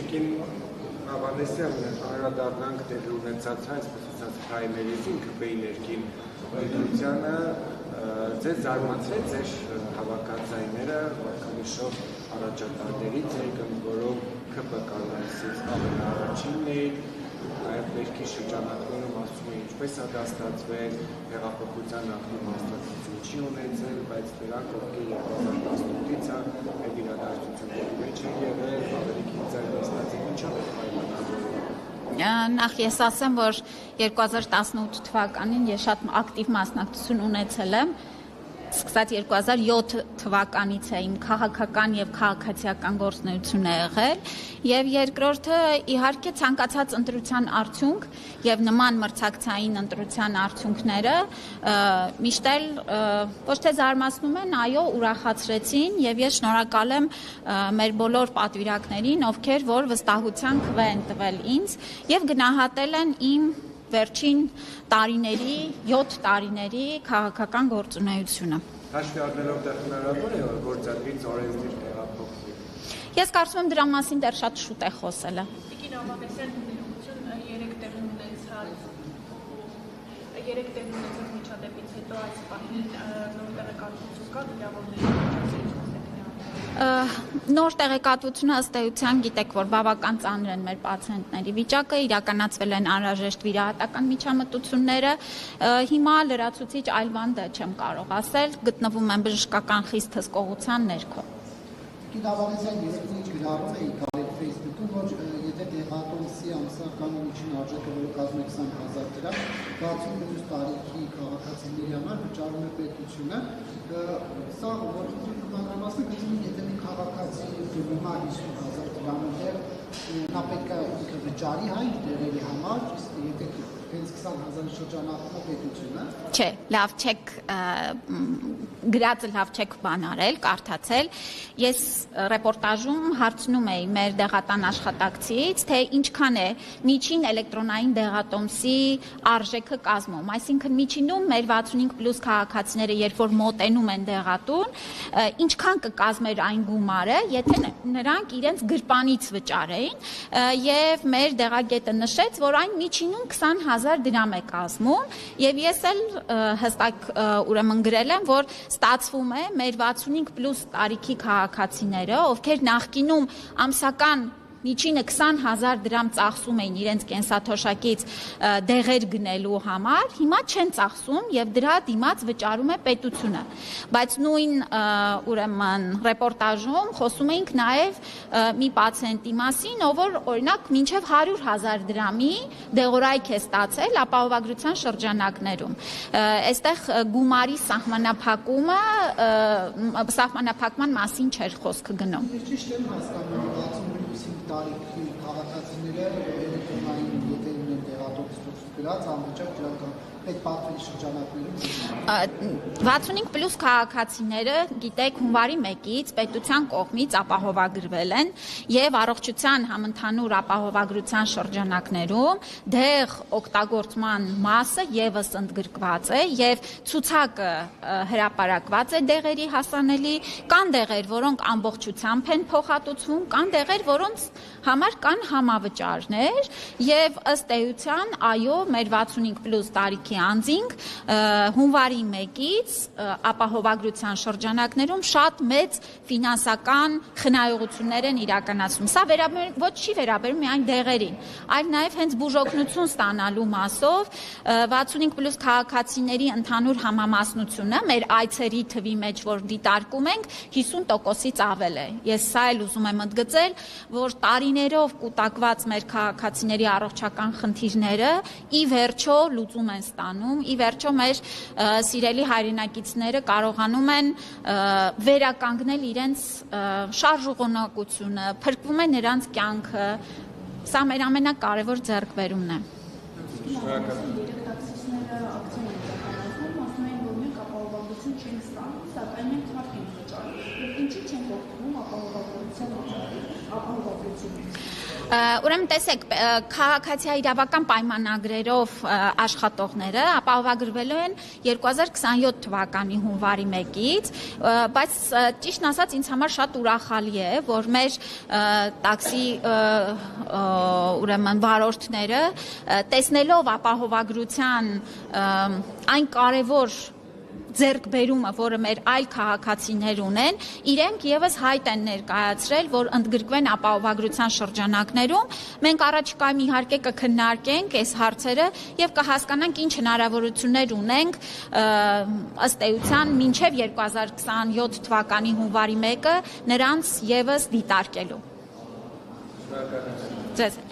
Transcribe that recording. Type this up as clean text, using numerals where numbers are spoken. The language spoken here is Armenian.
Տիկին Ավանեսյան անդրադառնանք տեղի ունեցած այսպես պրայմերիզին ԿՊ-ի ներքին ընտրությանը ձեզ զարմացրեց ձեր հավաքածայինները վարկանիշով առաջատարներից եկան, որով ԿՊ կանոնացից ամենաառաջինն էին, նաև ներքի շրջանակներում ասում են ինչպես է դա ստացվել, հեղափոխության նախնի մասնակցություն չի ունեցել, բայց նրանք ովքեր 2018-ից այդ իրադարձությունների մեջ են եղել, ավելի քիչ ստացել ինչով է պայմանավորվում։ Նախ ես ասեմ, որ 2018 թվականին ես շատ ակտիվ մասնակցություն ունեցել եմ, սկսած 2007 թվականից է իմ քաղաքական եւ քաղաքացիական գործունեություն է եղել եւ երկրորդը իհարկե ցանկացած ընտրության արդյունք եւ նման մրցակցային ընտրության արդյունքները միշտ էլ ոչ թե զարմացնում են, այո, ուրախացրեցին եւ ես շնորհակալ եմ մեր բոլոր պատվիրակներին, ովքեր որ վստահության քվե են տվել ինձ եւ գնահատել են իմ վերջին տարիների, 7 տարիների քաղաքական գործունեությունը։ Հաշվի առնելով դեռ հնարավոր է որ գործադրից օրենսդիր տեղափոխվի։ Ես կարծում եմ դրա մասին դեռ շատ շուտ է խոսելը։ Տիկին Ավանեսյան դիմություն 3 տեղի ունեցած միջադեպից հետո այս պահին նոր տեղեկատվություն կա վիրավորների Նոր տեղեկատվությունը ըստ էության գիտեք, որ բավական ծանր են մեր պացիենտների վիճակը, իրականացվել են անհրաժեշտ վիրահատական միջամտությունները, հիմա լրացուցիչ այլ բան դա չեմ կարող ասել, գտնվում են բժշկական խիստ հսկողության ներքո։ Տիկին Ավանեսյան, ես ինչ գրառում էի Facebook-ում, որ եթե դեղատոմսի ամսական միջին արժեքը, որը կազմում է 20,000 դրամ, 60+ տարիքի քաղաքացիների համար վճարում է պետությունը, սա որոշակի կմանրամասն գծում է, եթե մի քաղաքացի դիմա 50,000 դրամը դեր, նա պետք է ինքը վճարի հայ դերերի համար, եթե հենց 20,000 շրջանակում է պետությունը։ Չէ, լավ չեք գրածը լավ չեք բան արել, կարդացել։ Ես ռեպորտաժում հարցնում էի մեր դեղատան աշխատակցից, թե ինչքան է միջին էլեկտրոնային դեղատոմսի արժեքը կազմում։ Այսինքն միջինում մեր 65+ քաղաքացիները, երբ որ մոտենում են դեղատուն, ինչքան կկազմեր այն գումարը, եթե նրանք իրենց գրպանից վճարեին, եւ մեր դեղագետը նշեց, որ այն միջինում 20,000 դրամ է կազմում, եւ ես էլ հստակ ուրեմն գրել եմ, որ ստացվում է մեր 65+ տարիքի քաղաքացիները, ովքեր նախկինում ամսական միջինը 20,000 դրամ ծախսում էին իրենց կենսաթոշակից դեղեր գնելու համար, հիմա չեն ծախսում եւ դրա դիմաց վճարում է պետությունը։ Բայց նույն ուրեմն ռեպորտաժում խոսում էինք նաեւ մի պացիենտի մասին, ով որ օրինակ մինչեւ 100,000 դրամի դեղորայք է ստացել ապահովագրության շրջանակներում։ Այստեղ գումարի սահմանափակման մասին չէր խոսքը գնում։ Ճիշտ եմ հասկանում, 65 տարիքի քաղաքացիները էլեկտրոնային եթե ունեն դեղատոմս գրած անվճար դրանք այդ պատվերի շրջանակներում 65+ քաղաքացիները, գիտեք, հունվարի 1-ից պետության կողմից ապահովագրվել են եւ առողջության համընդհանուր ապահովագրության շրջանակներում դեղ օգտագործման մասը եւս ընդգրկված է եւ ցուցակը հրապարակված է դեղերի հասանելի, կան դեղեր, որոնք ամբողջությամբ են փոխհատուցվում, կան դեղեր, որոնց համար կան համավճարներ եւ ըստ էության, այո, մեր 65+ տարիքի անձինք հունվարի 1-ից ապահովագրության շրջանակներում շատ մեծ ֆինանսական խնայողություններ են իրականացում։ Սա ոչ չի վերաբերում միայն դեղերին, այլ նաև հենց բուժօգնություն ստանալու մասով 65+ քաղաքացիների ընդհանուր համամասնությունը մեր այցերի թվի մեջ, որ դիտարկում ենք, 50%-ից ավել է։ Ես սա էլ ուզում եմ ընդգծել, որ տարիներով կուտակված մեր քաղաքացիների առողջական խնդիրները ի վերջո լուծում են ստանում, ի վերջո մեր սիրելի հայրենակիցները կարողանում են վերականգնել իրենց շարժուղնակությունը, փրկվում է նրանց կյանքը, սա մեր ամենակարևոր ձեռքբերումն է։ Երեքտաքսիստները ակցիա են իրականացնում, ասում են, որ մենք ապահովագրություն չենք ստանում, սակայն մենք հարկ ենք վճարում։ Ինչի՞ չենք օգտվում ապահովագրության Ուրեմն տեսեք, քաղաքացիական իրավական պայմանագրերով աշխատողները ապահովագրվելու են 2027 թվականի հունվարի 1-ից, բայց ճիշտն ասած ինձ համար շատ ուրախալի է, որ մեր տաքսի ուրեմն վարորդները տեսնելով ապահովագրության այն կարևոր ձեռքբերումը, որը մեր այլ քաղաքացիներ ունեն, իրենք եւս հայտ են ներկայացրել, որ ընդգրկվեն ապահովագրության շրջանակներում։ Մենք առաջիկայում իհարկե կքննարկենք այս հարցերը եւ կհասկանանք ինչ հնարավորություններ ունենք ըստ էության մինչեւ 2027 թվականի հունվարի 1-ը նրանց եւս դիտարկելու։ Ձեզ